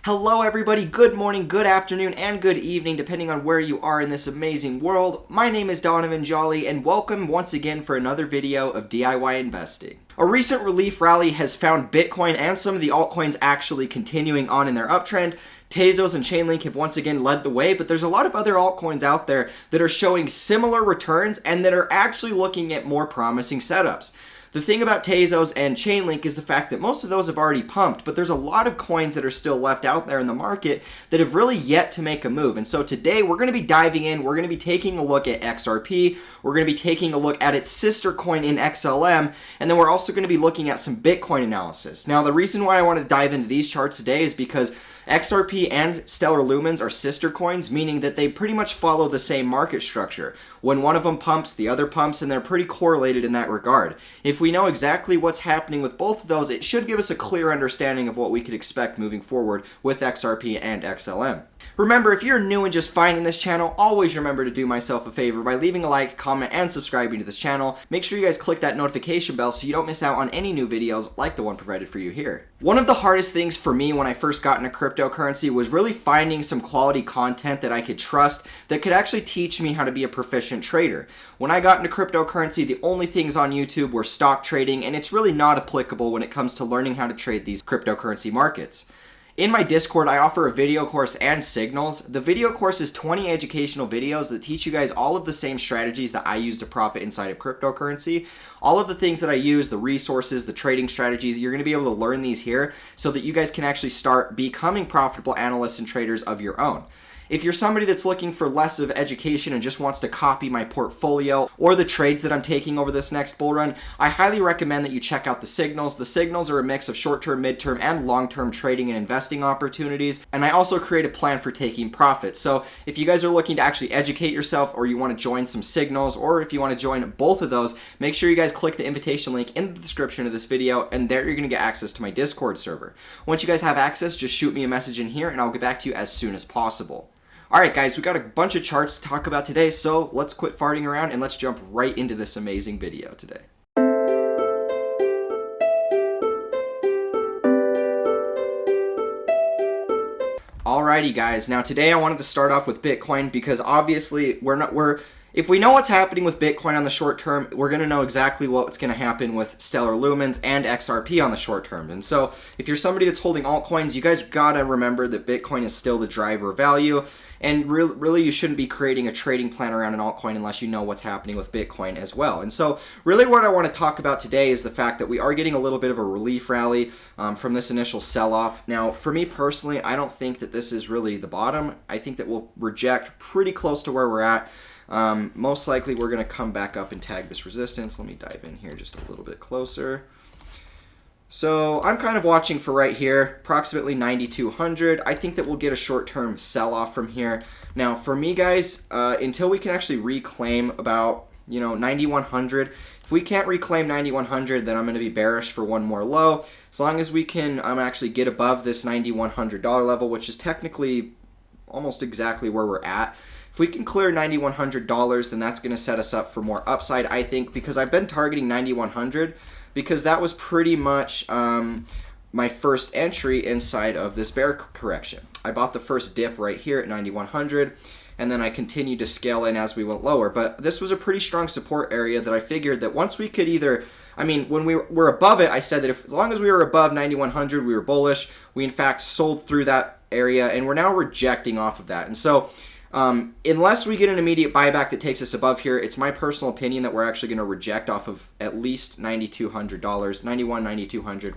Hello everybody, good morning, good afternoon, and good evening depending on where you are in this amazing world. My name is Donovan Jolly and welcome once again for another video of DIY investing. A recent relief rally has found Bitcoin and some of the altcoins actually continuing on in their uptrend. Tezos and Chainlink have once again led the way, but there's a lot of other altcoins out there that are showing similar returns and that are actually looking at more promising setups. The thing about Tezos and Chainlink is the fact that most of those have already pumped, but there's a lot of coins that are still left out there in the market that have really yet to make a move. And so today we're going to be diving in, we're going to be taking a look at XRP, we're going to be taking a look at its sister coin in XLM, and then we're also going to be looking at some Bitcoin analysis. Now the reason why I want to dive into these charts today is because XRP and Stellar Lumens are sister coins, meaning that they pretty much follow the same market structure. When one of them pumps, the other pumps, and they're pretty correlated in that regard. If we know exactly what's happening with both of those, it should give us a clear understanding of what we could expect moving forward with XRP and XLM. Remember, if you're new and just finding this channel, always remember to do myself a favor by leaving a like, comment, and subscribing to this channel. Make sure you guys click that notification bell so you don't miss out on any new videos like the one provided for you here. One of the hardest things for me when I first got into cryptocurrency was really finding some quality content that I could trust that could actually teach me how to be a proficient trader. When I got into cryptocurrency, the only things on YouTube were stock trading, and it's really not applicable when it comes to learning how to trade these cryptocurrency markets. In my Discord, I offer a video course and signals. The video course is 20 educational videos that teach you guys all of the same strategies that I use to profit inside of cryptocurrency. All of the things that I use, the resources, the trading strategies, you're going to be able to learn these here so that you guys can actually start becoming profitable analysts and traders of your own. If you're somebody that's looking for less of education and just wants to copy my portfolio or the trades that I'm taking over this next bull run, I highly recommend that you check out the signals. The signals are a mix of short-term, mid-term, and long-term trading and investing opportunities. And I also create a plan for taking profits. So if you guys are looking to actually educate yourself or you want to join some signals or if you want to join both of those, make sure you guys click the invitation link in the description of this video and there you're going to get access to my Discord server. Once you guys have access, just shoot me a message in here and I'll get back to you as soon as possible. Alright guys, we got a bunch of charts to talk about today, so let's quit farting around and let's jump right into this amazing video today. Alrighty guys, now today I wanted to start off with Bitcoin because obviously if we know what's happening with Bitcoin on the short term, we're going to know exactly what's going to happen with Stellar Lumens and XRP on the short term. And so if you're somebody that's holding altcoins, you guys got to remember that Bitcoin is still the driver of value. And really you shouldn't be creating a trading plan around an altcoin unless you know what's happening with Bitcoin as well. And so really what I want to talk about today is the fact that we are getting a little bit of a relief rally from this initial sell-off. Now, for me personally, I don't think that this is really the bottom. I think that we'll reject pretty close to where we're at. Most likely we're going to come back up and tag this resistance. Let me dive in here just a little bit closer. So I'm kind of watching for right here, approximately 9,200. I think that we'll get a short-term sell-off from here. Now for me guys, until we can actually reclaim about 9,100, if we can't reclaim 9,100, then I'm going to be bearish for one more low. As long as we can actually get above this $9,100 level, which is technically almost exactly where we're at. If we can clear $9,100, then that's going to set us up for more upside, I think, because I've been targeting 9,100 because that was pretty much my first entry inside of this bear correction. I bought the first dip right here at 9,100, and then I continued to scale in as we went lower. But this was a pretty strong support area that I figured that once we could when we were above it, I said that as long as we were above 9,100, we were bullish. We, in fact, sold through that area, and we're now rejecting off of that. And so unless we get an immediate buyback that takes us above here, it's my personal opinion that we're actually going to reject off of at least $9,200, 91, 9,200,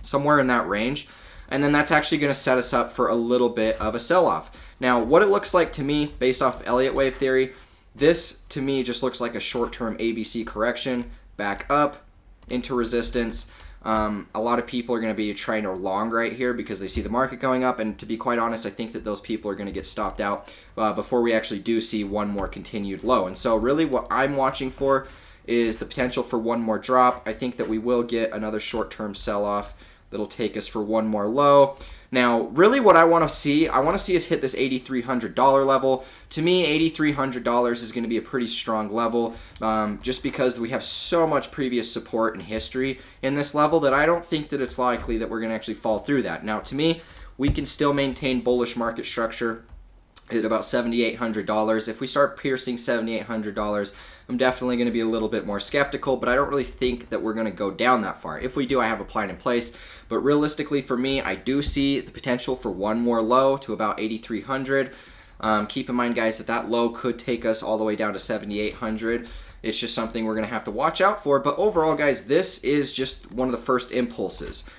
somewhere in that range. And then that's actually going to set us up for a little bit of a sell-off. Now, what it looks like to me, based off Elliott wave theory, this to me just looks like a short-term ABC correction, back up into resistance. A lot of people are going to be trying to long right here because they see the market going up, and to be quite honest, I think that those people are going to get stopped out before we actually do see one more continued low. And so really what I'm watching for is the potential for one more drop. I think that we will get another short-term sell-off that'll take us for one more low. Now, really what I want to see us hit this $8,300 level. To me, $8,300 is going to be a pretty strong level just because we have so much previous support and history in this level that I don't think that it's likely that we're going to actually fall through that. Now, to me, we can still maintain bullish market structure at about $7,800. If we start piercing $7,800, I'm definitely going to be a little bit more skeptical, but I don't really think that we're going to go down that far. If we do, I have a plan in place, but realistically for me, I do see the potential for one more low to about 8,300. Keep in mind, guys, that low could take us all the way down to 7,800. It's just something we're going to have to watch out for. But overall, guys, this is just one of the first impulses.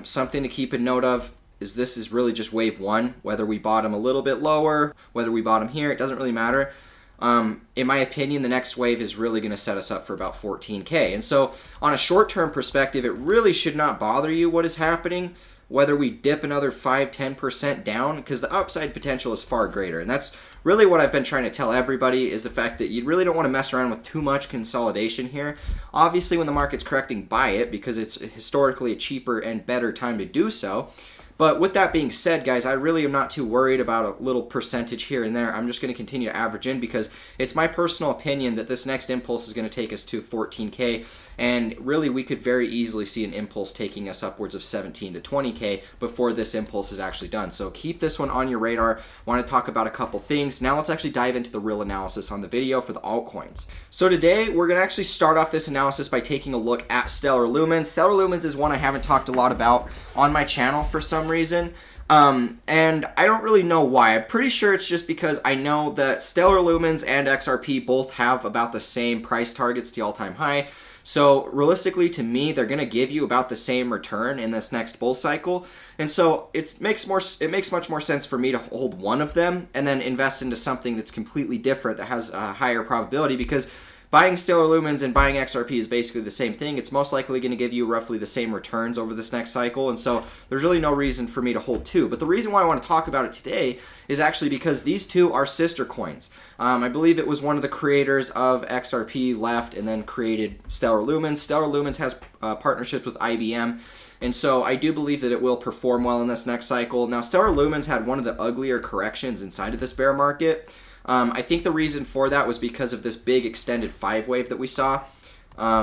Something to keep a note of is this is really just wave one. Whether we bottom a little bit lower, whether we bottom here, it doesn't really matter. In my opinion, the next wave is really going to set us up for about 14K. And so on a short-term perspective, it really should not bother you what is happening, whether we dip another 5-10% down, because the upside potential is far greater. And that's really what I've been trying to tell everybody, is the fact that you really don't want to mess around with too much consolidation here. Obviously, when the market's correcting, buy it, because it's historically a cheaper and better time to do so. But with that being said, guys, I really am not too worried about a little percentage here and there. I'm just going to continue to average in, because it's my personal opinion that this next impulse is going to take us to 14K. And really, we could very easily see an impulse taking us upwards of 17 to 20K before this impulse is actually done. So keep this one on your radar. Want to talk about a couple things. Now let's actually dive into the real analysis on the video for the altcoins. So today, we're going to actually start off this analysis by taking a look at Stellar Lumens. Stellar Lumens is one I haven't talked a lot about on my channel for some reason. And I don't really know why. I'm pretty sure it's just because I know that Stellar Lumens and XRP both have about the same price targets, the all-time high. So realistically, to me, they're going to give you about the same return in this next bull cycle. And so it makes much more sense for me to hold one of them and then invest into something that's completely different, that has a higher probability, because buying Stellar Lumens and buying XRP is basically the same thing. It's most likely going to give you roughly the same returns over this next cycle, and so there's really no reason for me to hold two. But the reason why I want to talk about it today is actually because these two are sister coins. I believe it was one of the creators of XRP left and then created Stellar Lumens. Stellar Lumens has partnerships with IBM, and so I do believe that it will perform well in this next cycle. Now, Stellar Lumens had one of the uglier corrections inside of this bear market. I think the reason for that was because of this big extended 5 wave that we saw.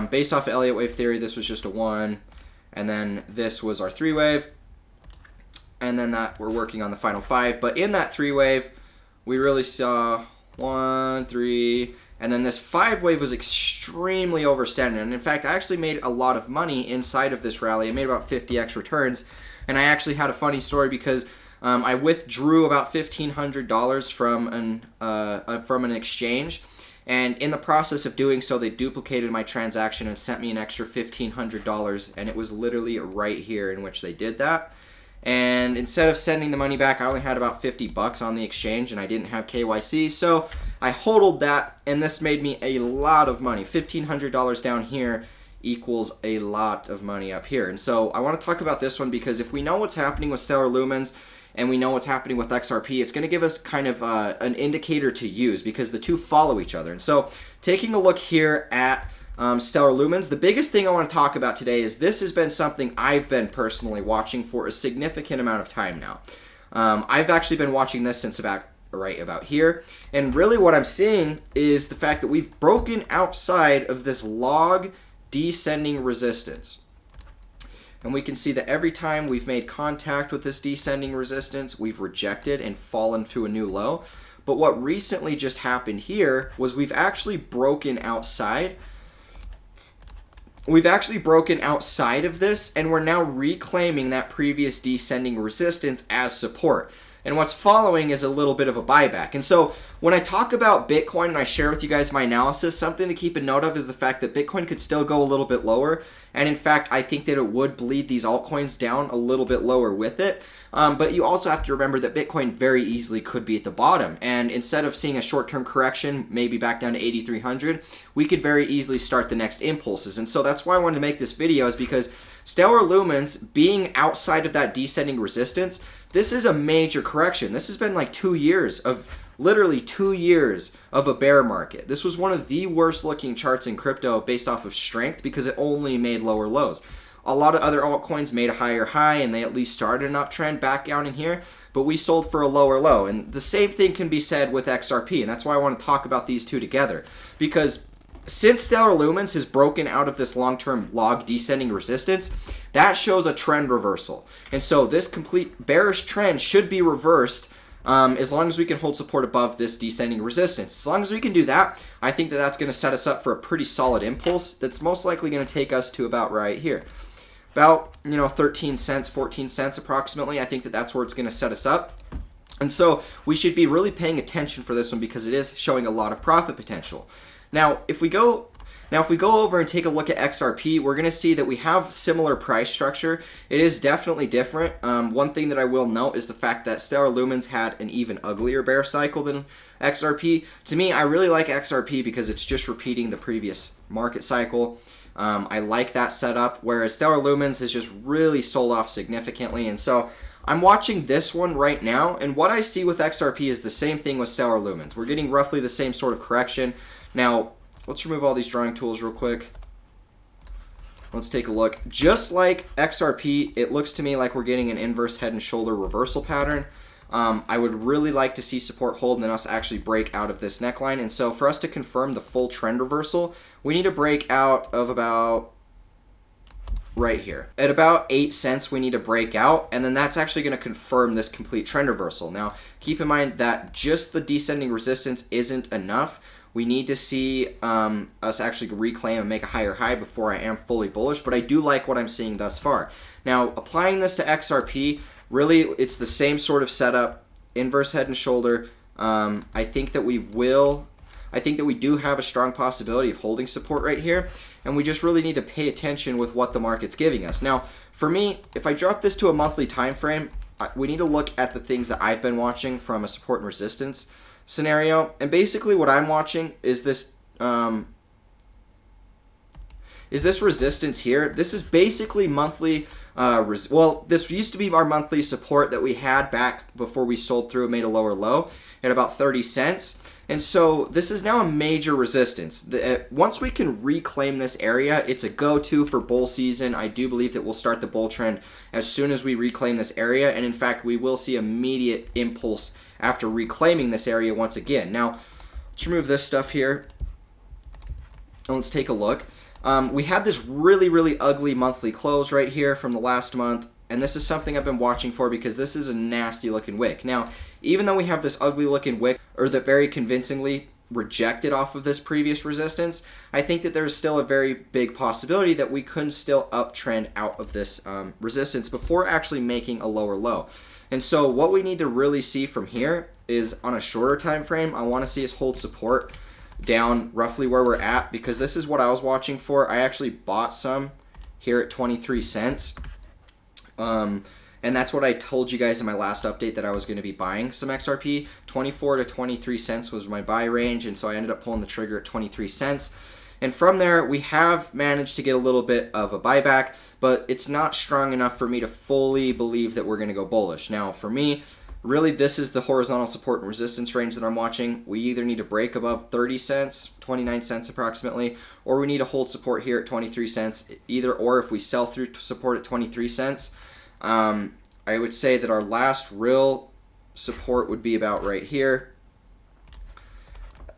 Based off of Elliott wave theory, this was just a 1, and then this was our 3 wave, and then that we're working on the final 5. But in that 3 wave, we really saw 1, 3, and then this 5 wave was extremely overextended. And in fact, I actually made a lot of money inside of this rally. I made about 50x returns, and I actually had a funny story because I withdrew about $1,500 from an exchange, and in the process of doing so, they duplicated my transaction and sent me an extra $1,500, and it was literally right here in which they did that. And instead of sending the money back, I only had about 50 bucks on the exchange, and I didn't have KYC, so I hodled that, and this made me a lot of money. $1,500 down here equals a lot of money up here. And so I want to talk about this one, because if we know what's happening with Stellar Lumens and we know what's happening with XRP, it's going to give us kind of an indicator to use, because the two follow each other. And so taking a look here at Stellar Lumens, the biggest thing I want to talk about today is this has been something I've been personally watching for a significant amount of time now. I've actually been watching this since about here, and really what I'm seeing is the fact that we've broken outside of this log descending resistance. And we can see that every time we've made contact with this descending resistance, we've rejected and fallen to a new low. But what recently just happened here was we've actually broken outside. We've actually broken outside of this, and we're now reclaiming that previous descending resistance as support. And what's following is a little bit of a buyback. And so when I talk about Bitcoin and I share with you guys my analysis, something to keep a note of is the fact that Bitcoin could still go a little bit lower. And in fact, I think that it would bleed these altcoins down a little bit lower with it. But you also have to remember that Bitcoin very easily could be at the bottom. And instead of seeing a short-term correction, maybe back down to 8,300, we could very easily start the next impulses. And so that's why I wanted to make this video, is because Stellar Lumens being outside of that descending resistance, this is a major correction. This has been like 2 years of, literally 2 years of a bear market. This was one of the worst looking charts in crypto based off of strength, because it only made lower lows. A lot of other altcoins made a higher high, and they at least started an uptrend back down in here, but we sold for a lower low. And the same thing can be said with XRP, and that's why I want to talk about these two together, because since Stellar Lumens has broken out of this long-term log descending resistance, that shows a trend reversal. And so this complete bearish trend should be reversed as long as we can hold support above this descending resistance. As long as we can do that, I think that that's going to set us up for a pretty solid impulse that's most likely going to take us to about right here. About, 13 cents, 14 cents approximately. I think that that's where it's going to set us up. And so we should be really paying attention for this one because it is showing a lot of profit potential. Now, if we go over and take a look at XRP, we're going to see that we have similar price structure. It is definitely different. One thing that I will note is the fact that Stellar Lumens had an even uglier bear cycle than XRP. To me, I really like XRP because it's just repeating the previous market cycle. I like that setup, whereas Stellar Lumens has just really sold off significantly. And so I'm watching this one right now, and what I see with XRP is the same thing with Stellar Lumens. We're getting roughly the same sort of correction. Now, let's remove all these drawing tools real quick. Let's take a look. Just like XRP, it looks to me like we're getting an inverse head and shoulder reversal pattern. I would really like to see support hold and then us actually break out of this neckline. And so for us to confirm the full trend reversal, we need to break out of about right here. At about 8 cents, we need to break out, and then that's actually going to confirm this complete trend reversal. Now, keep in mind that just the descending resistance isn't enough. We need to see us actually reclaim and make a higher high before I am fully bullish, but I do like what I'm seeing thus far. Now, applying this to XRP, really, it's the same sort of setup, inverse head and shoulder. I think that we do have a strong possibility of holding support right here, and we just really need to pay attention with what the market's giving us. Now, for me, if I drop this to a monthly time frame, we need to look at the things that I've been watching from a support and resistance scenario, and basically what I'm watching is this resistance here. This is basically monthly. This used to be our monthly support that we had back before we sold through and made a lower low at about 30 cents. And so this is now a major resistance. Once we can reclaim this area, it's a go-to for bull season. I do believe that we'll start the bull trend as soon as we reclaim this area. And in fact, we will see immediate impulse after reclaiming this area once again. Now, let's remove this stuff here. And let's take a look. We had this really ugly monthly close right here from the last month, and this is something I've been watching for because this is a nasty looking wick. Now, even though we have this ugly looking wick, or that very convincingly rejected off of this previous resistance, I think that there's still a very big possibility that we could still uptrend out of this resistance before actually making a lower low. And so what we need to really see from here is on a shorter time frame, I want to see us hold support down roughly where we're at, because this is what I was watching for. I actually bought some here at 23 cents. And that's what I told you guys in my last update, that I was going to be buying some XRP. 24 to 23 cents was my buy range, and so I ended up pulling the trigger at 23 cents. And from there, we have managed to get a little bit of a buyback, but it's not strong enough for me to fully believe that we're going to go bullish. Now, for me, really, this is the horizontal support and resistance range that I'm watching. We either need to break above 30 cents, 29 cents approximately, or we need to hold support here at 23 cents, either or. If we sell through to support at 23 cents, I would say that our last real support would be about right here.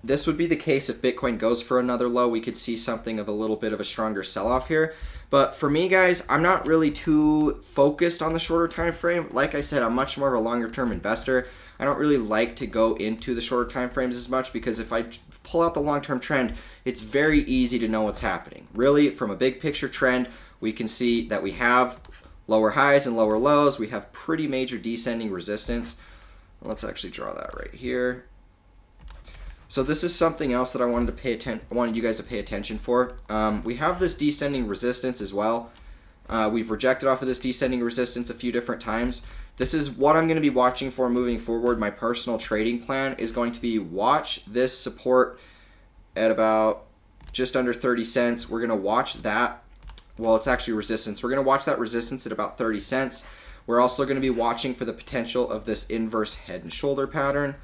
This would be the case if Bitcoin goes for another low. We could see something of a little bit of a stronger sell-off here. But for me, guys, I'm not really too focused on the shorter time frame. Like I said, I'm much more of a longer-term investor. I don't really like to go into the shorter time frames as much, because if I pull out the long-term trend, it's very easy to know what's happening. Really, from a big picture trend, we can see that we have lower highs and lower lows. We have pretty major descending resistance. Let's actually draw that right here. So this is something else that I wanted you guys to pay attention for. We have this descending resistance as well. We've rejected off of this descending resistance a few different times. This is what I'm going to be watching for moving forward. My personal trading plan is going to be watch this support at about just under 30 cents. We're going to watch that. Well, it's actually resistance. We're going to watch that resistance at about 30 cents. We're also going to be watching for the potential of this inverse head and shoulder pattern.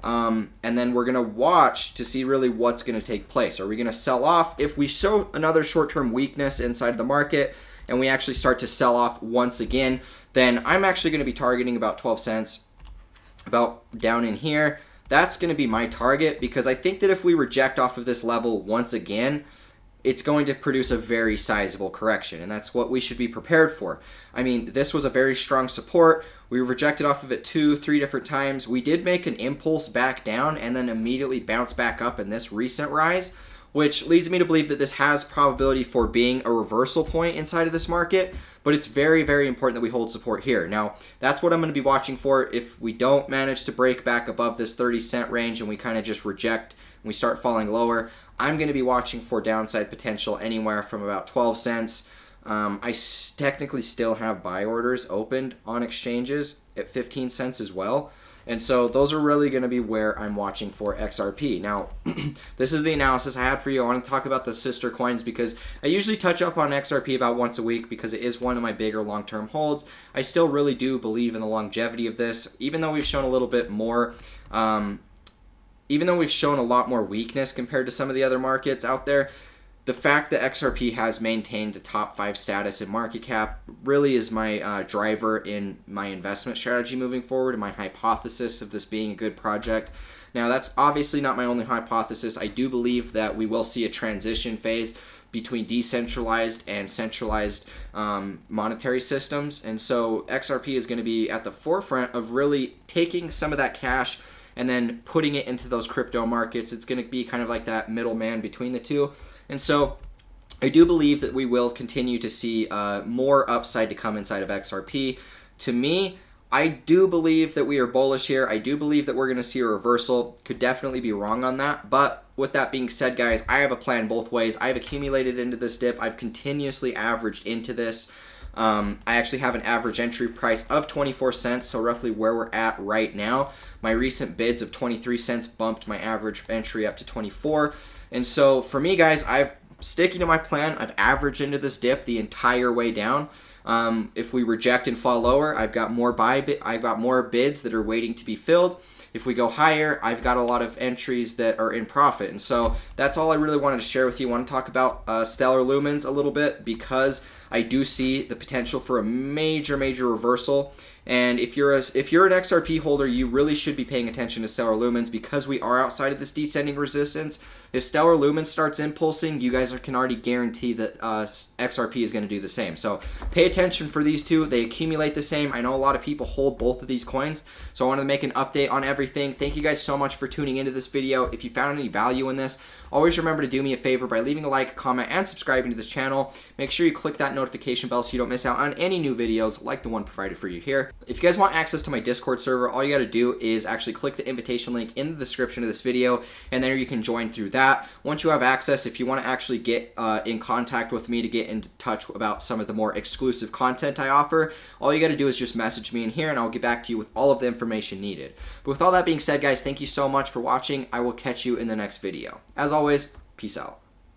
And then we're going to watch to see really what's going to take place. Are we going to sell off? If we show another short-term weakness inside of the market and we actually start to sell off once again, then I'm actually going to be targeting about 12 cents, about down in here. that's going to be my target, because I think that if we reject off of this level once again, it's going to produce a very sizable correction, and that's what we should be prepared for. I mean, this was a very strong support. We rejected off of it 2-3 different times. We did make an impulse back down and then immediately bounce back up in this recent rise, which leads me to believe that this has probability for being a reversal point inside of this market, but it's very, very important that we hold support here. Now, that's what I'm going to be watching for. If we don't manage to break back above this 30-cent range and we kind of just reject and we start falling lower, I'm going to be watching for downside potential anywhere from about 12 cents. Technically still have buy orders opened on exchanges at 15 cents as well. And so those are really going to be where I'm watching for XRP. Now, this is the analysis I had for you. I want to talk about the sister coins because I usually touch up on XRP about once a week because it is one of my bigger long-term holds. I still really do believe in the longevity of this, even though we've shown a little bit more even though we've shown a lot more weakness compared to some of the other markets out there. The fact that XRP has maintained a top 5 status in market cap really is my driver in my investment strategy moving forward and my hypothesis of this being a good project. Now, that's obviously not my only hypothesis. I do believe that we will see a transition phase between decentralized and centralized monetary systems. And so XRP is going to be at the forefront of really taking some of that cash and then putting it into those crypto markets. It's going to be kind of like that middleman between the two. And so I do believe that we will continue to see more upside to come inside of XRP. To me, I do believe that we are bullish here. I do believe that we're going to see a reversal. Could definitely be wrong on that. But with that being said, guys, I have a plan both ways. I've accumulated into this dip. I've continuously averaged into this. I actually have an average entry price of 24 cents, so roughly where we're at right now. My recent bids of 23 cents bumped my average entry up to 24. And so for me, guys, I'm sticking to my plan. I've averaged into this dip the entire way down. If we reject and fall lower, I've got more bids that are waiting to be filled. If we go higher, I've got a lot of entries that are in profit. And so that's all I really wanted to share with you. I want to talk about Stellar Lumens a little bit because I do see the potential for a major reversal. And if you're an XRP holder, you really should be paying attention to Stellar Lumens because we are outside of this descending resistance. If Stellar Lumens starts impulsing, you guys can already guarantee that XRP is going to do the same. So pay attention for these two. They accumulate the same. I know a lot of people hold both of these coins, so I wanted to make an update on everything. Thank you guys so much for tuning into this video. If you found any value in this, always remember to do me a favor by leaving a like, comment, and subscribing to this channel. Make sure you click that notification bell so you don't miss out on any new videos like the one provided for you here. If you guys want access to my Discord server, all you got to do is actually click the invitation link in the description of this video, and there you can join through that. Once you have access, if you want to actually get in contact with me to get in touch about some of the more exclusive content I offer, all you got to do is just message me in here, and I'll get back to you with all of the information needed. But with all that being said, guys, thank you so much for watching. I will catch you in the next video. As always, peace out.